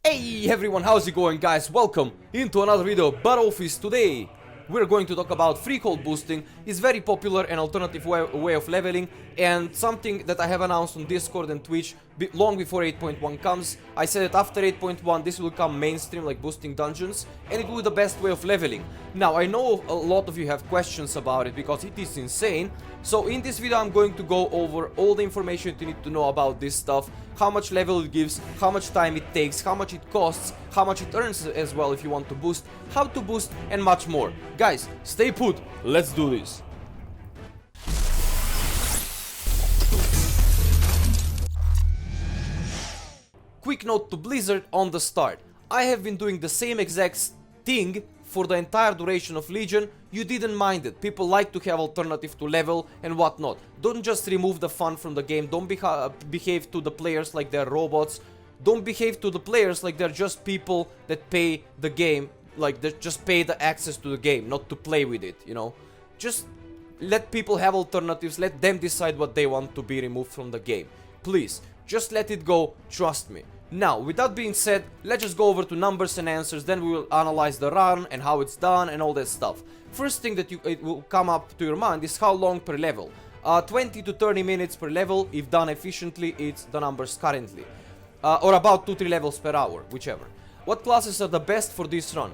Hey everyone, how's it going, guys? Welcome into another video. But office today we're going to talk about Freehold boosting. It's very popular and alternative way of leveling, and something that I have announced on Discord and Twitch long before 8.1 comes. I said that after 8.1 this will come mainstream, like boosting dungeons, and it will be the best way of leveling. Now I know a lot of you have questions about it because it is insane. So in this video I'm going to go over all the information you need to know about this stuff. How much level it gives, how much time it takes, how much it costs, how much it earns as well if you want to boost, how to boost, and much more. Guys, stay put, let's do this. Quick note to Blizzard on the start. I have been doing the same exact thing for the entire duration of Legion. You didn't mind it. People like to have alternative to level and whatnot. Don't just remove the fun from the game. Don't behave to the players like they're robots. Don't behave to the players like they're just people that pay the game, like they just pay the access to the game, not to play with it, you know. Just let people have alternatives. Let them decide what they want to be removed from the game. Please, just let it go. Trust me. Now, with that being said, let's just go over to numbers and answers, then we will analyze the run and how it's done and all that stuff. First thing that it will come up to your mind is how long per level. 20 to 30 minutes per level. If done efficiently, it's the numbers currently. Or about 2-3 levels per hour, whichever. What classes are the best for this run?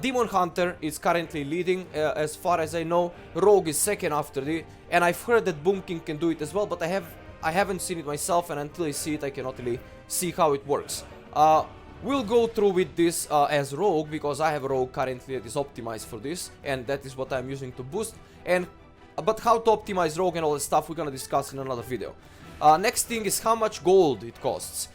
Demon Hunter is currently leading, as far as I know. Rogue is second after the, and I've heard that Boom King can do it as well, but I haven't seen it myself, and until I see it I cannot really see how it works. We'll go through with this as Rogue, because I have a Rogue currently that is optimized for this, and that is what I'm using to boost. But how to optimize Rogue and all that stuff we're gonna discuss in another video. Next thing is how much gold it costs.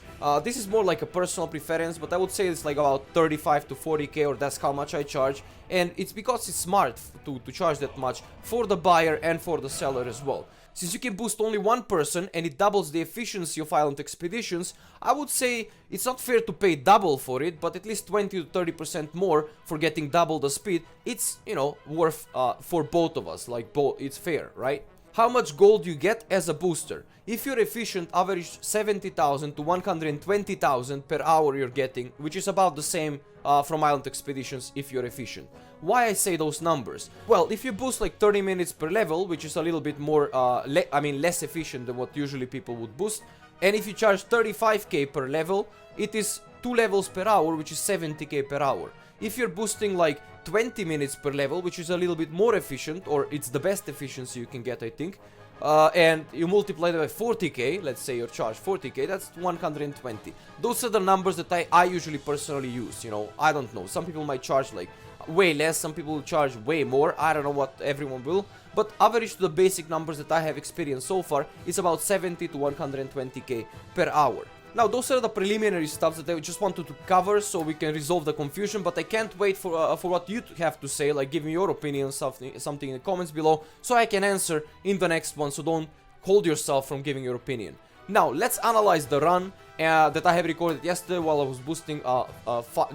This is more like a personal preference, but I would say it's like about 35 to 40k, or that's how much I charge. And it's because it's smart to charge that much for the buyer and for the seller as well. Since you can boost only one person and it doubles the efficiency of island expeditions, I would say it's not fair to pay double for it, but at least 20 to 30% more for getting double the speed. It's, you know, worth for both of us, like it's fair, right? How much gold you get as a booster? If you're efficient, average 70,000 to 120,000 per hour you're getting, which is about the same from island expeditions if you're efficient. Why I say those numbers? Well, if you boost like 30 minutes per level, which is a little bit more, less efficient than what usually people would boost, and if you charge 35k per level, it is 2 levels per hour, which is 70k per hour. If you're boosting like 20 minutes per level, which is a little bit more efficient, or it's the best efficiency you can get, I think, and you multiply that by 40k, let's say you charge 40k, that's 120. Those are the numbers that I usually personally use, you know. I don't know, some people might charge like way less, some people will charge way more, I don't know what everyone will, but average to the basic numbers that I have experienced so far is about 70 to 120k per hour. Now, those are the preliminary stuff that I just wanted to cover so we can resolve the confusion, but I can't wait for what you have to say, like give me your opinion, something in the comments below, so I can answer in the next one, so don't hold yourself from giving your opinion. Now, let's analyze the run that I have recorded yesterday while I was boosting a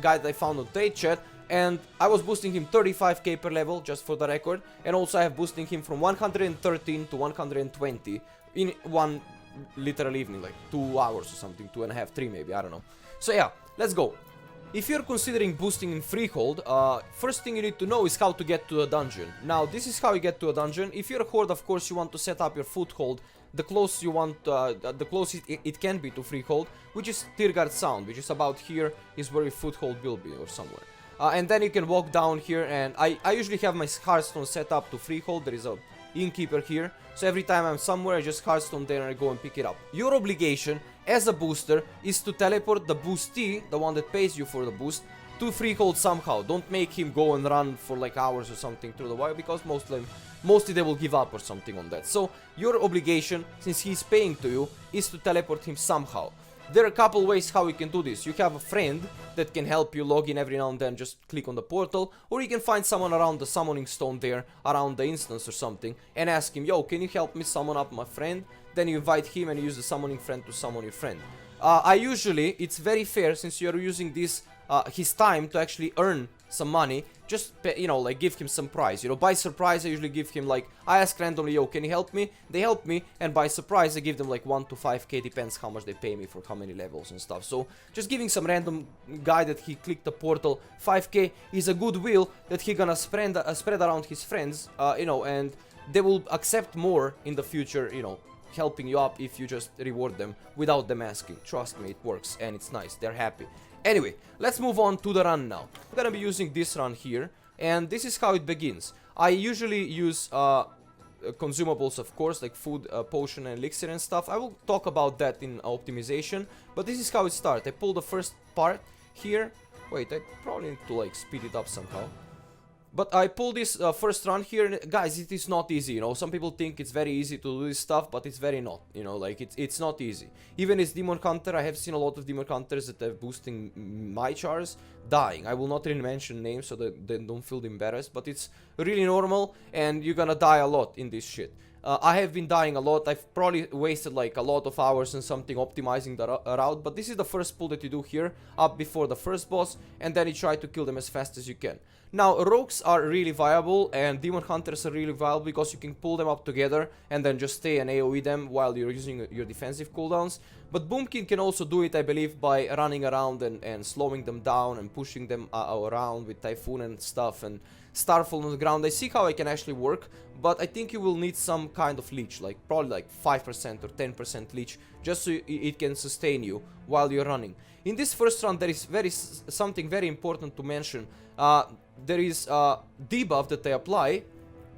guy that I found on trade chat, and I was boosting him 35k per level, just for the record, and also I have boosting him from 113 to 120 in one literal evening, like 2 hours or something, 2.5, 3 maybe, I don't know. So yeah, let's go. If you're considering boosting in Freehold, first thing you need to know is how to get to a dungeon. Now, this is how you get to a dungeon. If you're a horde, of course, you want to set up your foothold the closest you want, the closest it can be to Freehold, which is Tirgard Sound, which is about here, is where your foothold will be, or somewhere. And then you can walk down here, and I usually have my Hearthstone set up to Freehold. There is a innkeeper here, so every time I'm somewhere I just Hearthstone there and I go and pick it up. Your obligation as a booster is to teleport the boostee, the one that pays you for the boost, to somehow. Don't make him go and run for like hours or something through the wire, because mostly they will give up or something on that. So your obligation, since he's paying to you, is to teleport him somehow. There are a couple ways how you can do this. You have a friend that can help you log in every now and then, just click on the portal, or you can find someone around the summoning stone there, around the instance or something, and ask him, yo, can you help me summon up my friend? Then you invite him and you use the summoning friend to summon your friend. It's very fair, since you're using this his time to actually earn some money, just pay, you know, like give him some prize. You know, by surprise I usually give him like, I ask randomly, yo, can you help me? They help me, and by surprise I give them like 1 to 5k, depends how much they pay me for how many levels and stuff. So just giving some random guy that he clicked the portal 5k is a goodwill that he gonna spread around his friends, you know, and they will accept more in the future, you know, helping you up if you just reward them without them asking. Trust me, it works and it's nice, they're happy. Anyway, let's move on to the run now. I'm gonna be using this run here, and this is how it begins. I usually use consumables, of course, like food, potion and elixir and stuff. I will talk about that in optimization, but this is how it starts. I pull the first part here. Wait, I probably need to like speed it up somehow. But I pull this first run here, and guys, it is not easy, you know. Some people think it's very easy to do this stuff, but it's very not, you know, like it's not easy. Even as Demon Hunter, I have seen a lot of Demon Hunters that have boosting my chars dying. I will not really mention names so that they don't feel embarrassed, but it's really normal, and you're gonna die a lot in this shit. I have been dying a lot. I've probably wasted like a lot of hours and something optimizing the route, but this is the first pull that you do here, up before the first boss, and then you try to kill them as fast as you can. Now, rogues are really viable, and demon hunters are really viable because you can pull them up together and then just stay and AoE them while you're using your defensive cooldowns. But Boomkin can also do it, I believe, by running around and slowing them down and pushing them around with Typhoon and stuff and Starfall on the ground. I see how it can actually work, but I think you will need some kind of leech, like probably like 5% or 10% leech, just so it can sustain you while you're running. In this first run, there is something very important to mention. There is a debuff that I apply.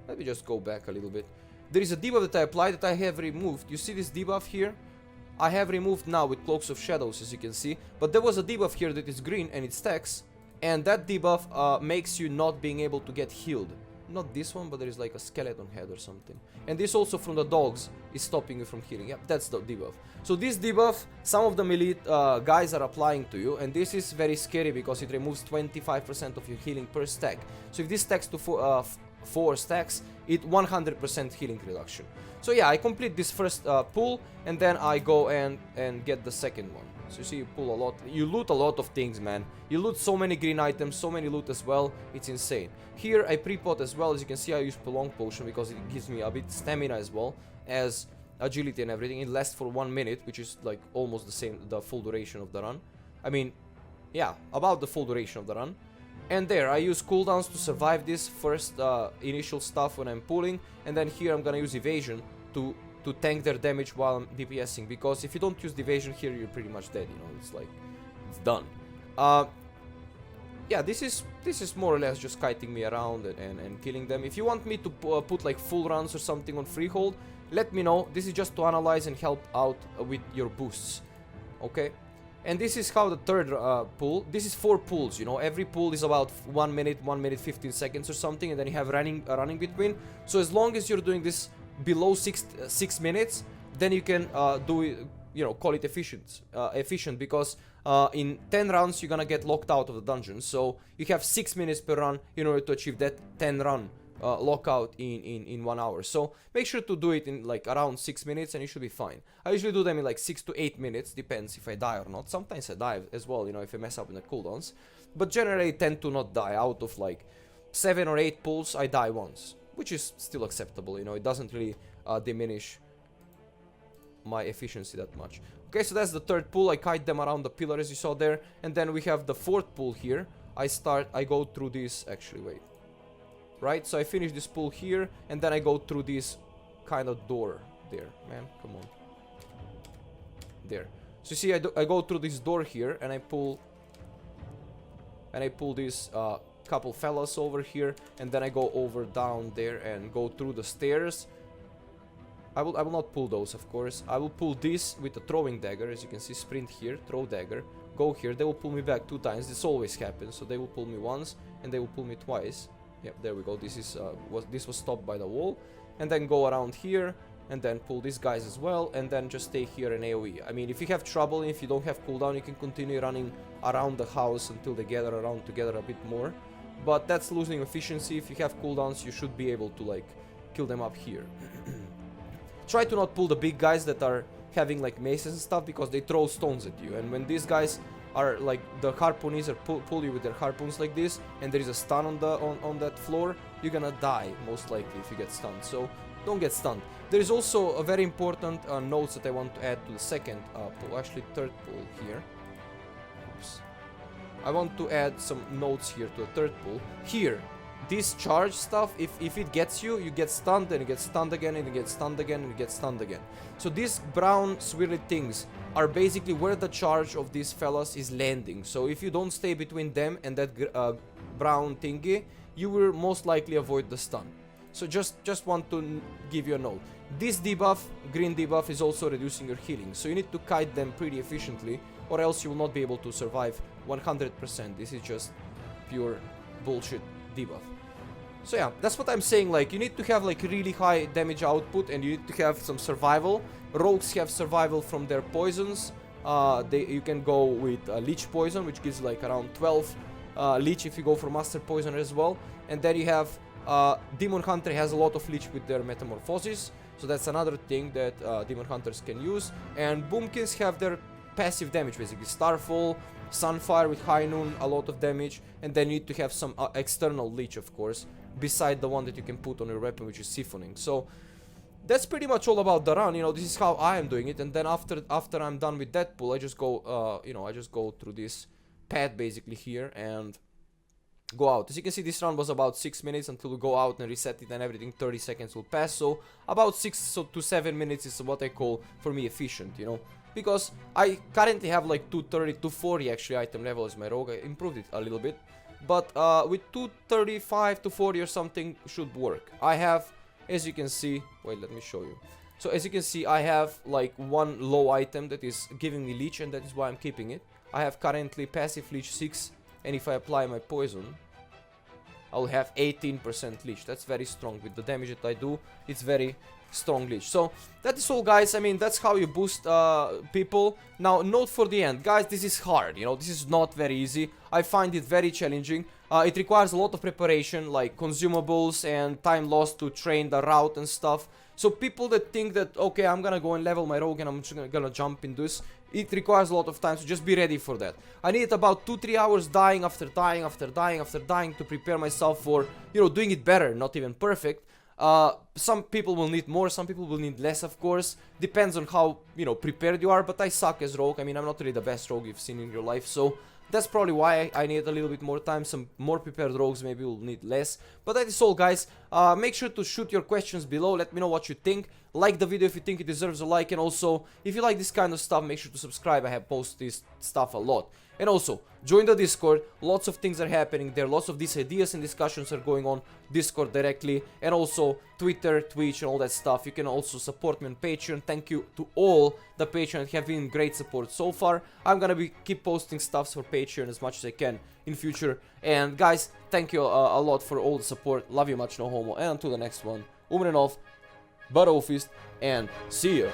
Let me just go back a little bit. There is a debuff that I apply that I have removed. You see this debuff here? I have removed now with Cloaks of Shadows, as you can see. But there was a debuff here that is green and it stacks. And that debuff makes you not being able to get healed. Not this one, but there is like a skeleton head or something. And this also from the dogs is stopping you from healing. Yep, that's the debuff. So this debuff, some of the melee guys are applying to you. And this is very scary because it removes 25% of your healing per stack. So if this stacks to 4 stacks, it 100% healing reduction. So yeah, I complete this first pull, and then I go and get the second one. So you see, you pull a lot, you loot a lot of things, man. You loot so many green items, so many loot as well, it's insane. Here I pre-pot as well. As you can see, I use Prolong Potion because it gives me a bit stamina as well as agility and everything. It lasts for 1 minute, which is like almost the same, the full duration of the run. I mean, yeah, about the full duration of the run. And there, I use cooldowns to survive this first initial stuff when I'm pulling. And then here I'm gonna use evasion to tank their damage while I'm DPSing, because if you don't use evasion here, you're pretty much dead, you know, it's like, it's done. Yeah, this is more or less just kiting me around and killing them. If you want me to put like full runs or something on Freehold, let me know. This is just to analyze and help out with your boosts, okay? And this is how the third pull, this is 4 pulls, you know, every pull is about 1 minute, 1 minute 15 seconds or something, and then you have running between. So as long as you're doing this below 6 minutes, then you can do it, you know, call it efficient, because in 10 rounds you're gonna get locked out of the dungeon. So you have 6 minutes per run in order to achieve that 10 run lockout in 1 hour. So make sure to do it in like around 6 minutes and you should be fine. I usually do them in like 6 to 8 minutes, depends if I die or not. Sometimes I die as well, you know, if I mess up in the cooldowns, but generally I tend to not die. Out of like 7 or 8 pulls, I die once, which is still acceptable, you know, it doesn't really diminish my efficiency that much. Okay, so that's the third pull. I kite them around the pillar as you saw there, and then we have the fourth pull here. I go through this, actually, wait. Right, so I finish this pull here, and then I go through this kind of door there, man, come on. There. So you see, I go through this door here, and I pull these couple fellas over here, and then I go over down there and go through the stairs. I will not pull those, of course. I will pull this with the throwing dagger, as you can see, sprint here, throw dagger, go here. They will pull me back 2 times. This always happens. So they will pull me once and they will pull me twice. Yep, there we go. This is this was stopped by the wall, and then go around here and then pull these guys as well, and then just stay here in AoE. I mean, if you have trouble, if you don't have cooldown, you can continue running around the house until they gather around together a bit more. But that's losing efficiency. If you have cooldowns, you should be able to like kill them up here. Try to not pull the big guys that are having like maces and stuff, because they throw stones at you, and when these guys are like the harpoonies are pull you with their harpoons like this, and there is a stun on the on that floor, you're gonna die most likely if you get stunned. So don't get stunned. There is also a very important notes that I want to add to the second pool, actually third pool here. Oops. I want to add some notes here to the third pool. Here, this charge stuff, if it gets you, you get stunned, and you get stunned again, and you get stunned again, and you get stunned again. So these brown swirly things are basically where the charge of these fellas is landing. So if you don't stay between them and that brown thingy, you will most likely avoid the stun. So just want to give you a note. This debuff, green debuff, is also reducing your healing. So you need to kite them pretty efficiently, or else you will not be able to survive 100%. This is just pure bullshit debuff. So yeah, that's what I'm saying. Like, you need to have like really high damage output, and you need to have some survival. Rogues have survival from their poisons. You can go with leech poison, which gives like around 12 leech if you go for master poison as well. And then you have Demon Hunter has a lot of leech with their metamorphosis, so that's another thing that Demon Hunters can use. And Boomkins have their passive damage, basically Starfall, Sunfire with High Noon, a lot of damage, and then you need to have some external leech, of course, beside the one that you can put on your weapon, which is Siphoning. So that's pretty much all about the run. You know, this is how I am doing it. And then after I'm done with that pull, I just go I just go through this path basically here and go out. As you can see, this run was about 6 minutes until we go out and reset it, and everything 30 seconds will pass. So about 6 to 7 minutes is what I call for me efficient, you know, because I currently have like 230, 240 actually item level as my rogue. I improved it a little bit, but with 235 to 40 or something should work. I have, as you can see, wait, let me show you. So as you can see, I have like one low item that is giving me leech, and that is why I'm keeping it. I have currently passive leech 6, and if I apply my poison, I'll have 18% leech. That's very strong. With the damage that I do, it's very strong leech. So that is all, guys. I mean, that's how you boost people. Now, note for the end, guys, this is hard, you know, this is not very easy. I find it very challenging. It requires a lot of preparation, like consumables and time lost to train the route and stuff. So people that think that, okay, I'm gonna go and level my rogue and I'm just gonna jump in this, it requires a lot of time, so just be ready for that. I needed about 2-3 hours dying after dying after dying after dying to prepare myself for, you know, doing it better, not even perfect. Some people will need more, some people will need less, of course. Depends on how, you know, prepared you are, but I suck as rogue. I mean, I'm not really the best rogue you've seen in your life, so that's probably why I need a little bit more time. Some more prepared rogues maybe will need less. But that is all, guys. Make sure to shoot your questions below. Let me know what you think. Like the video if you think it deserves a like. And also, if you like this kind of stuff, make sure to subscribe. I have posted this stuff a lot. And also, join the Discord. Lots of things are happening there. Lots of these ideas and discussions are going on Discord directly. And also, Twitter, Twitch, and all that stuff. You can also support me on Patreon. Thank you to all the Patreon. Have been great support so far. I'm gonna keep posting stuff for Patreon as much as I can in future. And guys, thank you a lot for all the support. Love you much, no homo. And until the next one, UmrenTV, Fist, and see ya.